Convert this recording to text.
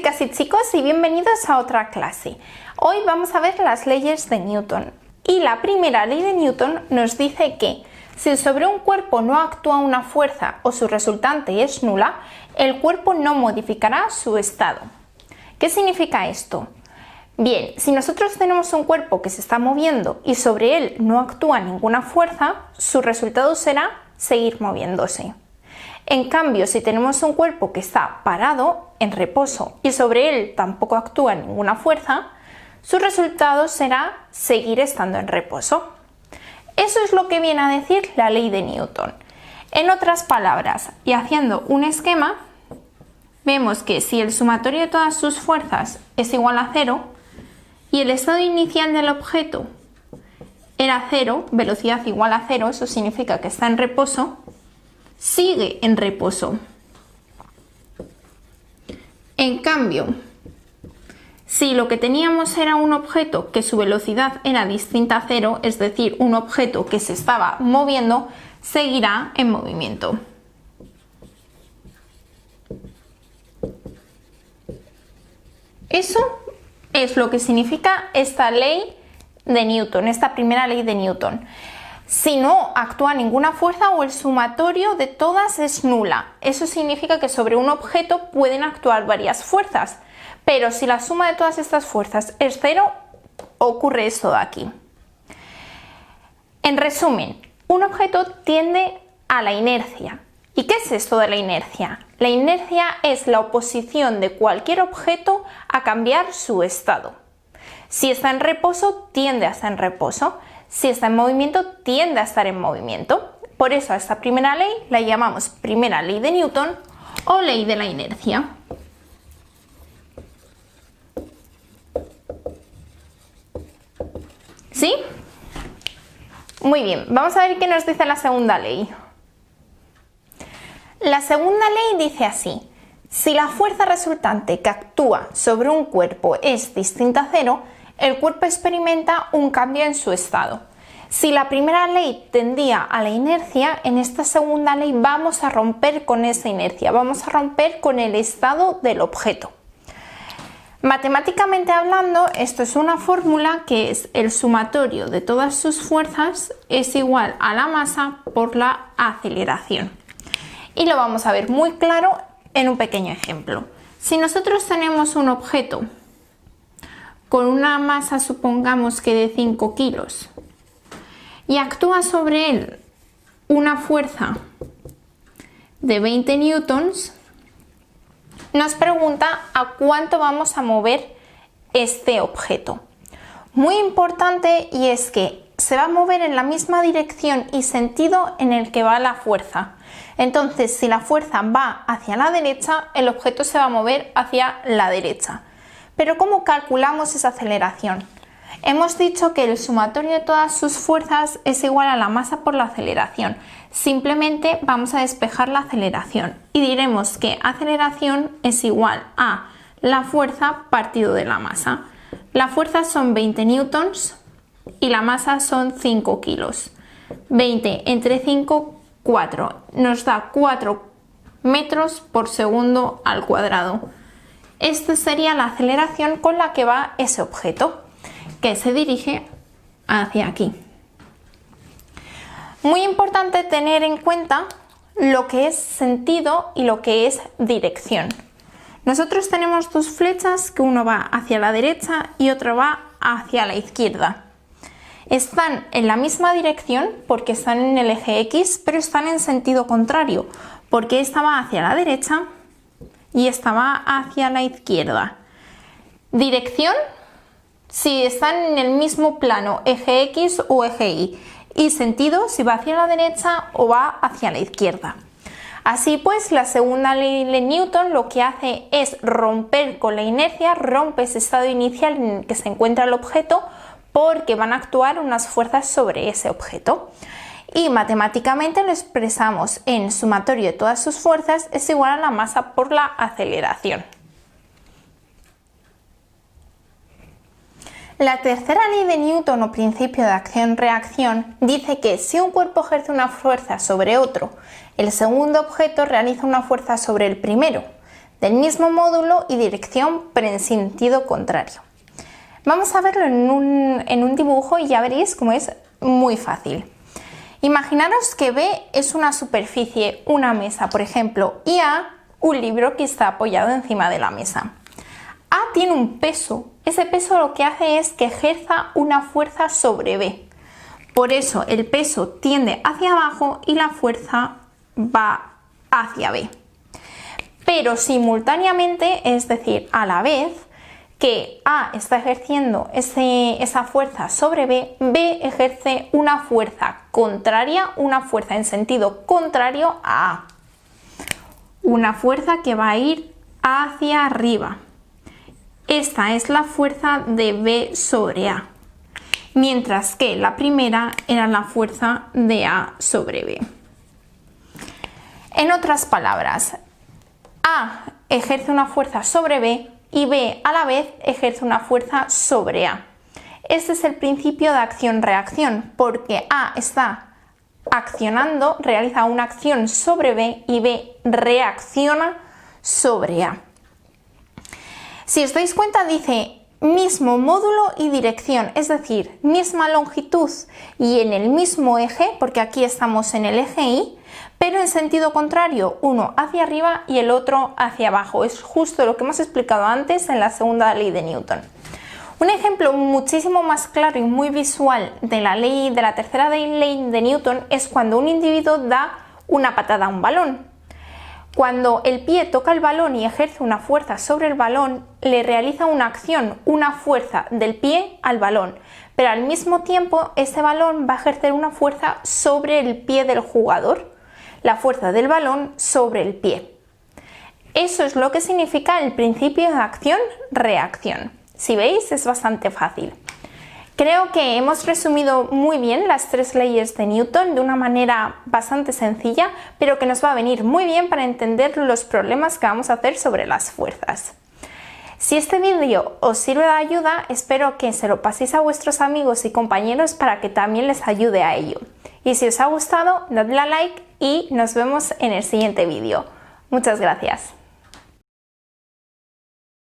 chicas y chicos, y bienvenidos a otra clase. Hoy vamos a ver las leyes de Newton. Y la primera ley de Newton nos dice que si sobre un cuerpo no actúa una fuerza o su resultante es nula, el cuerpo no modificará su estado. ¿Qué significa esto? Bien, si nosotros tenemos un cuerpo que se está moviendo y sobre él no actúa ninguna fuerza, su resultado será seguir moviéndose. En cambio, si tenemos un cuerpo que está parado, en reposo, y sobre él tampoco actúa ninguna fuerza, su resultado será seguir estando en reposo. Eso es lo que viene a decir la ley de Newton. En otras palabras, y haciendo un esquema, vemos que si el sumatorio de todas sus fuerzas es igual a 0 y el estado inicial del objeto era 0, velocidad igual a 0, eso significa que está en reposo, sigue en reposo. En cambio, si lo que teníamos era un objeto que su velocidad era distinta a 0, es decir, un objeto que se estaba moviendo, seguirá en movimiento. Eso es lo que significa esta ley de Newton, esta primera ley de Newton. Si no actúa ninguna fuerza o el sumatorio de todas es nula. Eso significa que sobre un objeto pueden actuar varias fuerzas, pero si la suma de todas estas fuerzas es 0, ocurre esto de aquí. En resumen, un objeto tiende a la inercia. ¿Y qué es esto de la inercia? La inercia es la oposición de cualquier objeto a cambiar su estado. Si está en reposo, tiende a estar en reposo. Si está en movimiento, tiende a estar en movimiento. Por eso a esta primera ley la llamamos primera ley de Newton o ley de la inercia. ¿Sí? Muy bien, vamos a ver qué nos dice la segunda ley. La segunda ley dice así: si la fuerza resultante que actúa sobre un cuerpo es distinta a 0, el cuerpo experimenta un cambio en su estado. Si la primera ley tendía a la inercia, en esta segunda ley vamos a romper con esa inercia, vamos a romper con el estado del objeto. Matemáticamente hablando, esto es una fórmula que es el sumatorio de todas sus fuerzas es igual a la masa por la aceleración. Y lo vamos a ver muy claro en un pequeño ejemplo. Si nosotros tenemos un objeto con una masa, supongamos que de 5 kilos, y actúa sobre él una fuerza de 20 newtons, nos pregunta a cuánto vamos a mover este objeto. Muy importante, y es que se va a mover en la misma dirección y sentido en el que va la fuerza. Entonces, si la fuerza va hacia la derecha, el objeto se va a mover hacia la derecha. Pero ¿cómo calculamos esa aceleración? Hemos dicho que el sumatorio de todas sus fuerzas es igual a la masa por la aceleración. Simplemente vamos a despejar la aceleración y diremos que aceleración es igual a la fuerza partido de la masa. La fuerza son 20 newtons y la masa son 5 kilos. 20 entre 5, 4. Nos da 4 metros por segundo al cuadrado. Esta sería la aceleración con la que va ese objeto, que se dirige hacia aquí. Muy importante tener en cuenta lo que es sentido y lo que es dirección. Nosotros tenemos dos flechas, que uno va hacia la derecha y otro va hacia la izquierda. Están en la misma dirección porque están en el eje X, pero están en sentido contrario, porque esta va hacia la derecha y esta va hacia la izquierda. Dirección, si están en el mismo plano, eje X o eje Y. Y sentido, si va hacia la derecha o va hacia la izquierda. Así pues, la segunda ley de Newton lo que hace es romper con la inercia, rompe ese estado inicial en el que se encuentra el objeto, porque van a actuar unas fuerzas sobre ese objeto. Y matemáticamente lo expresamos en sumatorio de todas sus fuerzas es igual a la masa por la aceleración. La tercera ley de Newton o principio de acción-reacción dice que si un cuerpo ejerce una fuerza sobre otro, el segundo objeto realiza una fuerza sobre el primero. del mismo módulo y dirección, pero en sentido contrario. Vamos a verlo en un dibujo y ya veréis cómo es muy fácil. Imaginaros que B es una superficie, una mesa, por ejemplo, y A un libro que está apoyado encima de la mesa. A tiene un peso. Ese peso lo que hace es que ejerza una fuerza sobre B. Por eso el peso tiende hacia abajo y la fuerza va hacia B. Pero simultáneamente, es decir, a la vez que A está ejerciendo esa fuerza sobre B, B ejerce una fuerza contraria, una fuerza en sentido contrario a A. Una fuerza que va a ir hacia arriba. Esta es la fuerza de B sobre A, mientras que la primera era la fuerza de A sobre B. En otras palabras, A ejerce una fuerza sobre B y B a la vez ejerce una fuerza sobre A. Este es el principio de acción-reacción, porque A está accionando, realiza una acción sobre B y B reacciona sobre A. Si os dais cuenta, dice mismo módulo y dirección, es decir, misma longitud y en el mismo eje, porque aquí estamos en el eje Y, pero en sentido contrario, uno hacia arriba y el otro hacia abajo. Es justo lo que hemos explicado antes en la segunda ley de Newton. Un ejemplo muchísimo más claro y muy visual de la tercera ley de Newton es cuando un individuo da una patada a un balón. Cuando el pie toca el balón y ejerce una fuerza sobre el balón, le realiza una acción, una fuerza del pie al balón, pero al mismo tiempo ese balón va a ejercer una fuerza sobre el pie del jugador, la fuerza del balón sobre el pie. Eso es lo que significa el principio de acción-reacción. Si veis, es bastante fácil. Creo que hemos resumido muy bien las tres leyes de Newton de una manera bastante sencilla, pero que nos va a venir muy bien para entender los problemas que vamos a hacer sobre las fuerzas. Si este vídeo os sirve de ayuda, espero que se lo paséis a vuestros amigos y compañeros para que también les ayude a ello. Y si os ha gustado, dadle a like y nos vemos en el siguiente vídeo. Muchas gracias.